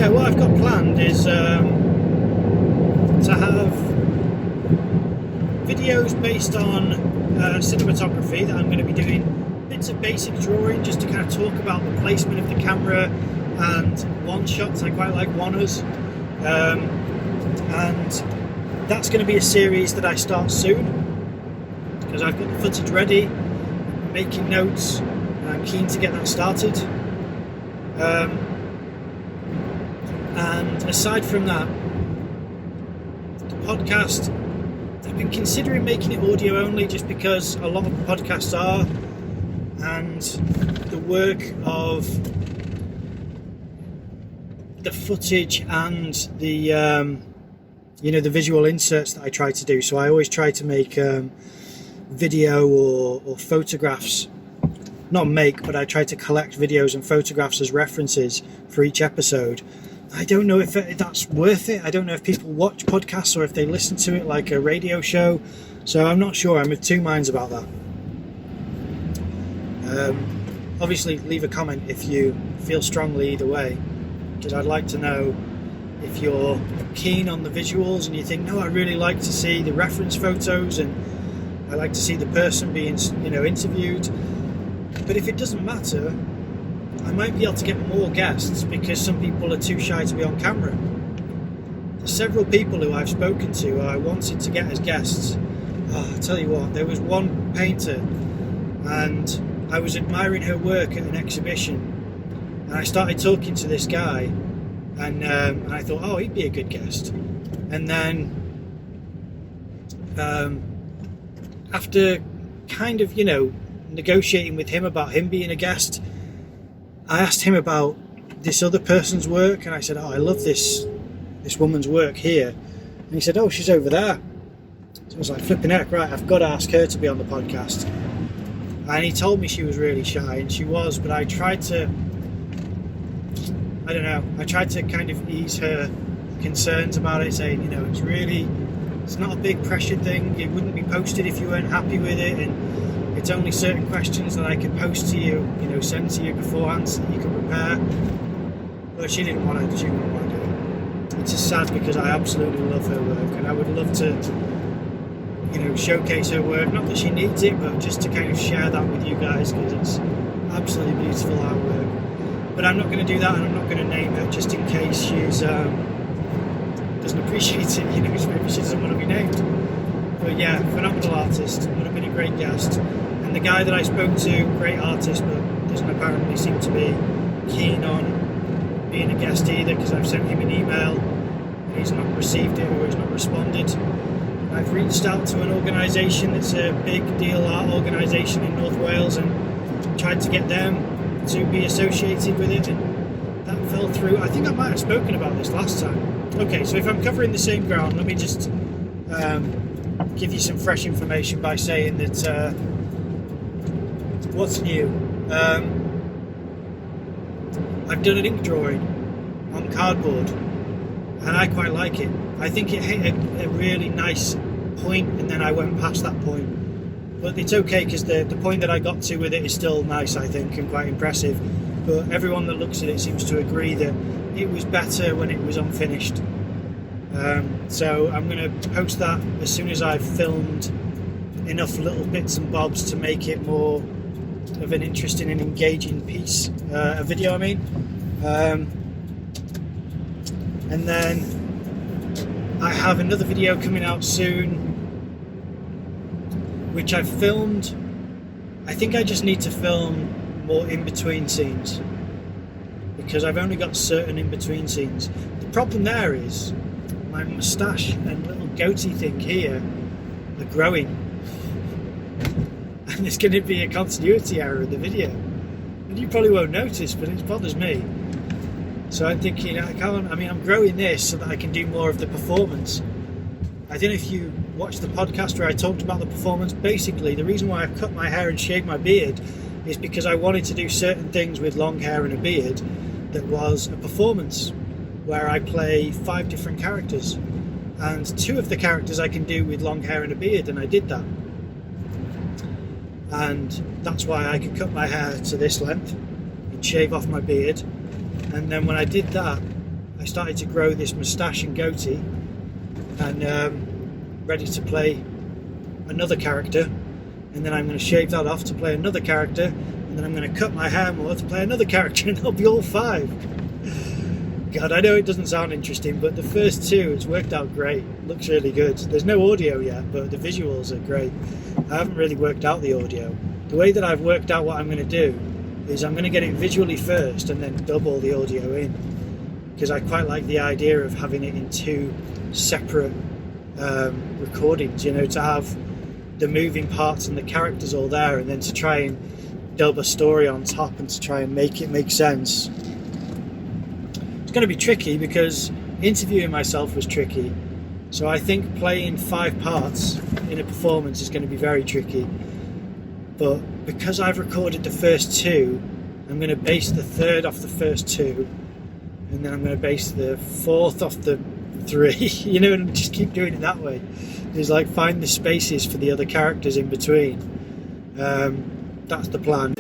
yeah, what I've got planned is to have videos based on cinematography that I'm going to be doing bits of basic drawing just to kind of talk about the placement of the camera and one shots. I quite like one-ers, and that's going to be a series that I start soon because I've got the footage ready, I'm making notes, and I'm keen to get that started. And aside from that, the podcast, I've been considering making it audio only just because a lot of podcasts are, and the work of the footage and the the visual inserts that I try to do. So I always try to make video or photographs, not make, but I try to collect videos and photographs as references for each episode. I don't know if that's worth it. I don't know if people watch podcasts or if they listen to it like a radio show. So I'm not sure. I'm of two minds about that. Obviously, leave a comment if you feel strongly either way, because I'd like to know if you're keen on the visuals and you think, no, I really like to see the reference photos and I like to see the person being, interviewed. But if it doesn't matter, I might be able to get more guests because some people are too shy to be on camera. There's several people who I've spoken to I wanted to get as guests. I tell you what, there was one painter and I was admiring her work at an exhibition and I started talking to this guy and I thought, oh, he'd be a good guest. And then after kind of, negotiating with him about him being a guest, I asked him about this other person's work and I said, oh, I love this woman's work here. And he said, oh, she's over there. So I was like, flipping heck, right, I've got to ask her to be on the podcast. And he told me she was really shy, and she was, but I tried to kind of ease her concerns about it, saying, it's not a big pressure thing. It wouldn't be posted if you weren't happy with it, and it's only certain questions that I can post to you, send to you beforehand so that you can prepare. But she wouldn't want to do it. It's just sad because I absolutely love her work and I would love to, showcase her work. Not that she needs it, but just to kind of share that with you guys because it's absolutely beautiful artwork. But I'm not going to do that, and I'm not going to name her just in case she's doesn't appreciate it. Maybe she doesn't want to be named. But yeah, phenomenal artist, would have been a great guest. And the guy that I spoke to, great artist, but doesn't apparently seem to be keen on being a guest either, because I've sent him an email and he's not received it or he's not responded. I've reached out to an organisation that's a big deal art organisation in North Wales and tried to get them to be associated with it, and that fell through. I think I might have spoken about this last time. Okay, so if I'm covering the same ground, let me just give you some fresh information by saying that what's new. I've done an ink drawing on cardboard and I quite like it. I think it hit a really nice point and then I went past that point. But it's okay because the point that I got to with it is still nice, I think, and quite impressive. But everyone that looks at it seems to agree that it was better when it was unfinished. So I'm going to post that as soon as I've filmed enough little bits and bobs to make it more of an interesting and engaging piece, a video I mean. And then I have another video coming out soon which I've filmed. I think I just need to film more in-between scenes because I've only got certain in-between scenes. The problem there is my moustache and little goatee thing here are growing and there's going to be a continuity error in the video and you probably won't notice, but it bothers me. So I'm thinking I'm growing this so that I can do more of the performance. I don't know if you watched the podcast where I talked about the performance. Basically, the reason why I've cut my hair and shaved my beard is because I wanted to do certain things with long hair and a beard that was a performance where I play 5 different characters. And 2 of the characters I can do with long hair and a beard, and I did that. And that's why I could cut my hair to this length and shave off my beard. And then when I did that, I started to grow this moustache and goatee, and ready to play another character, and then I'm going to shave that off to play another character, and then I'm going to cut my hair more to play another character, and they'll be all 5. God, I know it doesn't sound interesting, but the first 2, it's worked out great. Looks really good. There's no audio yet, but the visuals are great. I haven't really worked out the audio. The way that I've worked out what I'm going to do is I'm going to get it visually first and then dub all the audio in, because I quite like the idea of having it in 2 separate recordings, you know, to have the moving parts and the characters all there, and then to try and dub a story on top and to try and make it make sense. It's going to be tricky because interviewing myself was tricky, so I think playing 5 parts in a performance is going to be very tricky. But because I've recorded the first 2, I'm going to base the 3rd off the first 2, and then I'm going to base the 4th off the 3, you know, and just keep doing it that way. It's like find the spaces for the other characters in between. That's the plan.